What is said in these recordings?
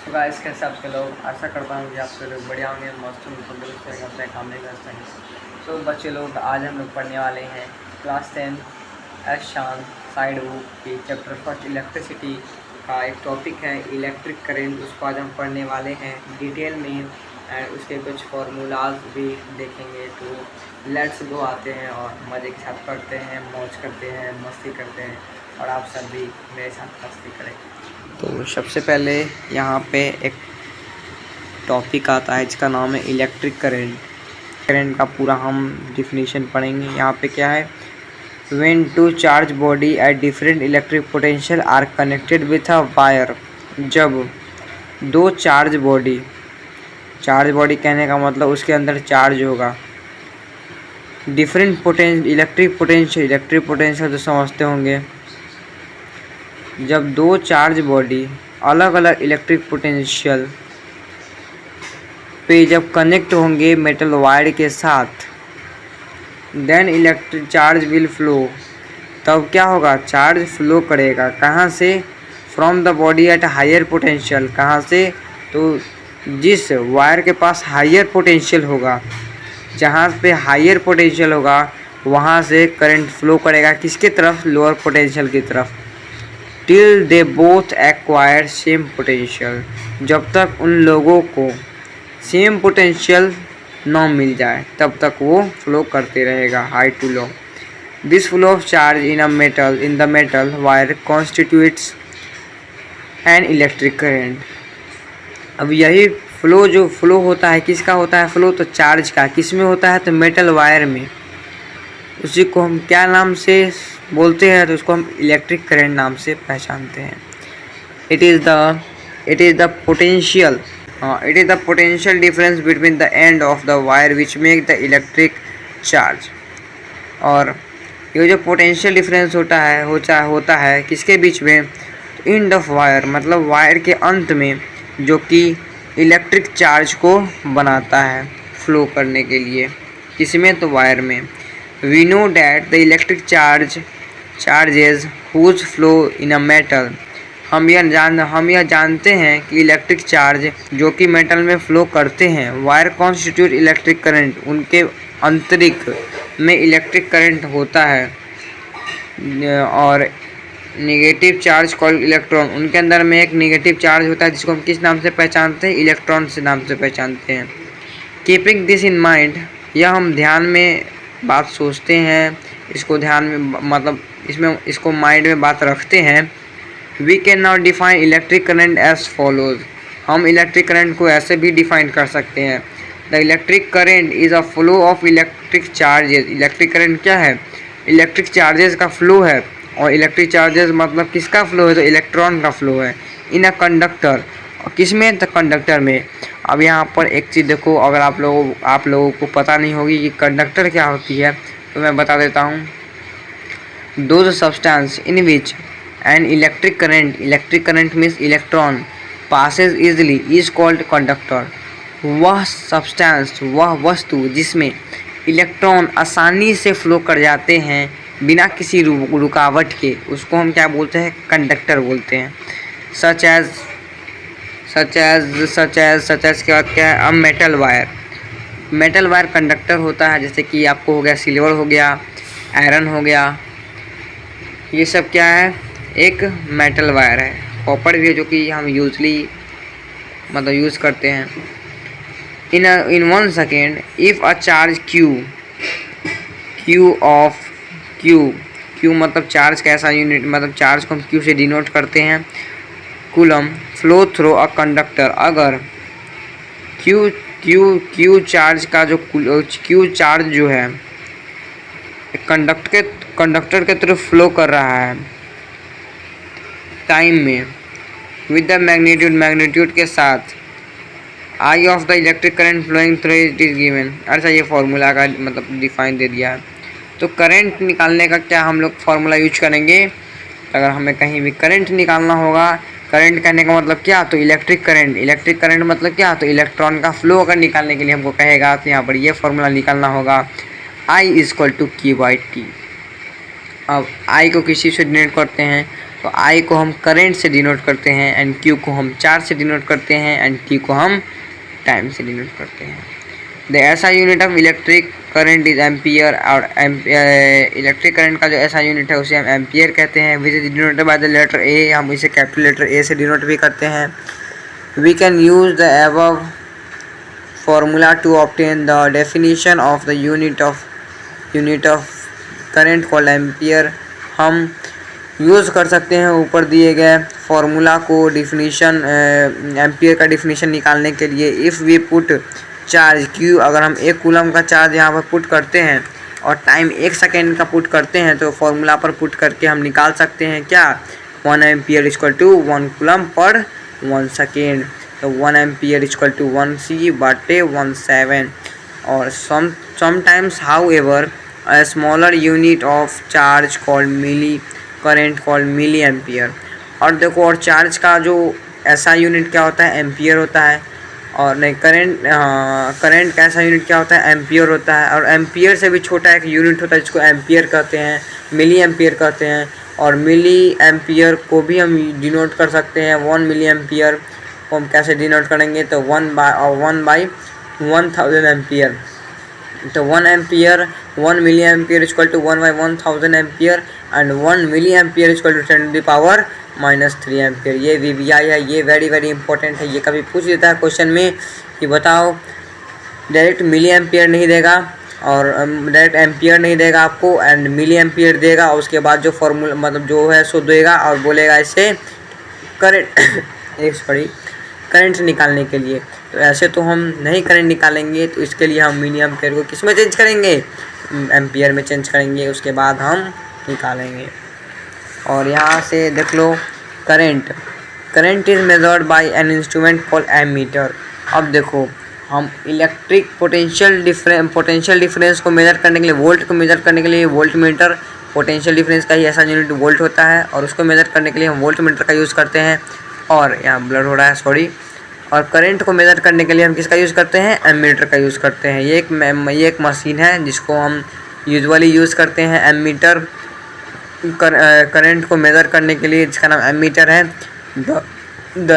तो गाइस कैसे आपके लोग, आशा करता हूँ कि आप सब लोग बढ़िया होंगे, मस्त होंगे, तंदुरुस्त रहेंगे, अपने काम में व्यस्त रहेंगे। तो बच्चे लोग, आज हम लोग पढ़ने वाले हैं क्लास 10 एस शान साइड बुक की चैप्टर फर्स्ट इलेक्ट्रिसिटी का एक टॉपिक है इलेक्ट्रिक करंट। उसको आज हम पढ़ने वाले हैं डिटेल में एंड उसके कुछ फार्मूलाज भी देखेंगे। तो लेट्स गो, आते हैं और मज़े के साथ पढ़ते हैं, मौज करते हैं, मस्ती करते हैं और आप सब भी मेरे साथ मस्ती करें। तो सबसे पहले यहाँ पे एक टॉपिक आता है जिसका नाम है इलेक्ट्रिक करंट। करंट का पूरा हम डिफिनीशन पढ़ेंगे। यहाँ पे क्या है, when two charge body at different electric potential are connected with a wire. जब दो चार्ज बॉडी कहने का मतलब उसके अंदर चार्ज होगा, डिफरेंट इलेक्ट्रिक पोटेंशियल तो समझते होंगे। जब दो चार्ज बॉडी अलग अलग इलेक्ट्रिक पोटेंशियल पे जब कनेक्ट होंगे मेटल वायर के साथ, then electric charge will flow. तब क्या होगा, चार्ज फ्लो करेगा। कहाँ से? From the body at higher potential. कहाँ से? तो जिस वायर के पास हायर पोटेंशियल होगा, जहाँ पे हायर पोटेंशियल होगा वहाँ से करंट फ्लो करेगा। किसके तरफ? लोअर पोटेंशियल की तरफ। Till they both acquire same potential. जब तक उन लोगों को सेम पोटेंशियल ना मिल जाए तब तक वो फ्लो करते रहेगा, high to low. This flow of charge in the metal wire constitutes an electric current. अब यही फ्लो जो फ्लो होता है, किसका होता है फ्लो? तो चार्ज का। किस में होता है? तो मेटल वायर में। उसी को हम क्या नाम से बोलते हैं? तो उसको हम इलेक्ट्रिक करंट नाम से पहचानते हैं। It is the potential difference between the end of the wire which make the electric charge. और ये जो पोटेंशियल डिफरेंस होता है किसके बीच में? एंड ऑफ वायर मतलब वायर के अंत में, जो कि इलेक्ट्रिक चार्ज को बनाता है फ्लो करने के लिए। किसमें? तो वायर में। We know that the electric charges whose flow in a metal. हम यह जानते हैं कि इलेक्ट्रिक चार्ज जो कि मेटल में फ्लो करते हैं, वायर कॉन्स्टिट्यूट इलेक्ट्रिक करंट। उनके आंतरिक में इलेक्ट्रिक करंट होता है। और नेगेटिव चार्ज कॉल्ड इलेक्ट्रॉन, उनके अंदर में एक नेगेटिव चार्ज होता है जिसको हम किस नाम से पहचानते हैं? इलेक्ट्रॉन से नाम से पहचानते हैं। कीपिंग दिस इन माइंड, यह हम ध्यान में बात सोचते हैं, इसको ध्यान में मतलब इसको माइंड में बात रखते हैं। We can now define electric current as follows. हम इलेक्ट्रिक करंट को ऐसे भी डिफाइन कर सकते हैं। The electric current is a flow of electric charges. Electric current क्या है? इलेक्ट्रिक चार्जेस का फ्लो है। और इलेक्ट्रिक चार्जेस मतलब किसका फ्लो है? तो इलेक्ट्रॉन का फ्लो है इन अ कंडक्टर। और किस में? तो कंडक्टर में। अब यहाँ पर एक चीज़ देखो, अगर आप लोगों को पता नहीं होगी कि कंडक्टर क्या होती है तो मैं बता देता हूँ। Those substance in which an electric current means electron passes easily is called conductor. वह सब्सटेंस, वह वस्तु जिसमें इलेक्ट्रॉन आसानी से फ्लो कर जाते हैं बिना किसी रुकावट के, उसको हम क्या बोलते हैं? कंडक्टर बोलते हैं। सच एज के बाद क्या है? अब मेटल वायर कंडक्टर होता है। जैसे कि आपको हो गया सिल्वर, हो गया आयरन, हो गया, ये सब क्या है? एक मेटल वायर है। कॉपर भी है जो कि हम यूज़ करते हैं। इन 1 second if a charge Q मतलब चार्ज का ऐसा यूनिट, मतलब चार्ज को हम Q से डिनोट करते हैं, coulomb flow through a conductor. अगर Q चार्ज का जो Q चार्ज जो है कंडक्टर के तरफ फ्लो कर रहा है टाइम में, विद द मैग्नीट्यूड के साथ, I of the electric current flowing through it is given. अच्छा, ये फार्मूला का मतलब डिफाइन दे दिया है। तो करंट निकालने का क्या हम लोग फार्मूला यूज करेंगे? अगर हमें कहीं भी करंट निकालना होगा, करंट कहने का मतलब क्या? तो इलेक्ट्रिक करंट मतलब क्या? तो इलेक्ट्रॉन का फ्लो अगर निकालने के लिए हमको कहेगा तो यहाँ पर ये फार्मूला निकालना होगा, I = Q/T। अब I को किसी से डिनोट करते हैं तो I को हम करंट से डिनोट करते हैं एंड Q को हम चार्ज से डिनोट करते हैं एंड T को हम टाइम से डिनोट करते हैं। The SI unit of electric current is ampere, और इलेक्ट्रिक करंट का जो SI यूनिट है उसे हम एम्पियर कहते हैं। Which is denoted by the letter A, हम इसे कैपिटल लेटर A से डिनोट भी करते हैं। We can use the above formula to obtain the definition of the unit of current called ampere. हम यूज़ कर सकते हैं ऊपर दिए गए फॉर्मूला को डिफिनीशन, एम्पियर का डिफिनीशन निकालने के लिए। If we put charge Q, अगर हम 1 कूलम का चार्ज यहाँ पर पुट करते हैं और टाइम 1 सेकेंड का पुट करते हैं तो फॉर्मूला पर पुट करके हम निकाल सकते हैं क्या, 1 ampere equal to 1 coulomb per 1 second. तो 1 एम्पियर इक्वल टू 1C/17। और sometimes however a smaller unit of charge called current called milliampere. और देखो, और चार्ज का जो ऐसा यूनिट क्या होता है, एम्पियर होता है। और नहीं, करंट का ऐसा यूनिट क्या होता है, एम्पियर होता है। और एम्पियर से भी छोटा एक यूनिट होता है जिसको एम्पियर कहते हैं, मिली एम्पियर कहते हैं। और मिली एम्पियर को भी हम डिनोट कर सकते हैं 1 मिली एम्पियर को हम कैसे डिनोट करेंगे, तो 1/1000 एम्पियर। तो 1 ampere 1 milliampere equal to 1/1000 ampere and 1 milliampere equal to 10⁻³ ampere. ये VBI है, ये वेरी इंपॉर्टेंट है। ये कभी पूछ देता है क्वेश्चन में कि बताओ, डायरेक्ट मिली एम्पियर नहीं देगा और डायरेक्ट एम्पियर नहीं देगा आपको, एंड मिली एम्पियर देगा। और उसके बाद जो फॉर्मूला मतलब जो है सो देगा और बोलेगा इसे करंट निकालने के लिए। तो ऐसे तो हम नहीं करंट निकालेंगे, तो इसके लिए हम मिली एम्पियर को किस में चेंज करेंगे, एम्पियर में चेंज करेंगे, उसके बाद हम निकालेंगे। और यहाँ से देख लो, current is measured by an instrument called ammeter. अब देखो, हम इलेक्ट्रिक पोटेंशियल डिफरेंस को मेजर करने के लिए, वोल्ट को मेजर करने के लिए वोल्ट मीटर, पोटेंशियल डिफरेंस का ही ऐसा यूनिट वोल्ट होता है, और उसको मेजर करने के लिए हम वोल्ट मीटर का यूज़ करते हैं। और यहाँ ब्लर हो रहा है, सॉरी। और करंट को मेज़र करने के लिए हम किसका यूज़ करते हैं, एमीटर का यूज़ करते हैं। ये एक मशीन है जिसको हम यूजुअली यूज़ करते हैं, एमीटर। करंट को मेज़र करने के लिए, जिसका नाम एमीटर है। The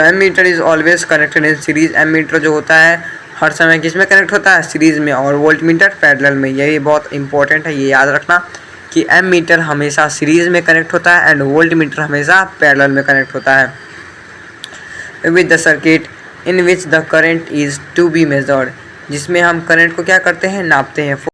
ammeter is always connected in series. Ammeter जो होता है हर समय किस में कनेक्ट होता है, सीरीज़ में, और वोल्ट मीटर पैरेलल में। यही बहुत इंपॉर्टेंट है, ये याद रखना कि एमीटर हमेशा सीरीज़ में कनेक्ट होता है एंड वोल्ट मीटर हमेशा पैरेलल में कनेक्ट होता है। With the circuit in which the current is to be measured, जिसमें हम करंट को क्या करते हैं, नापते हैं।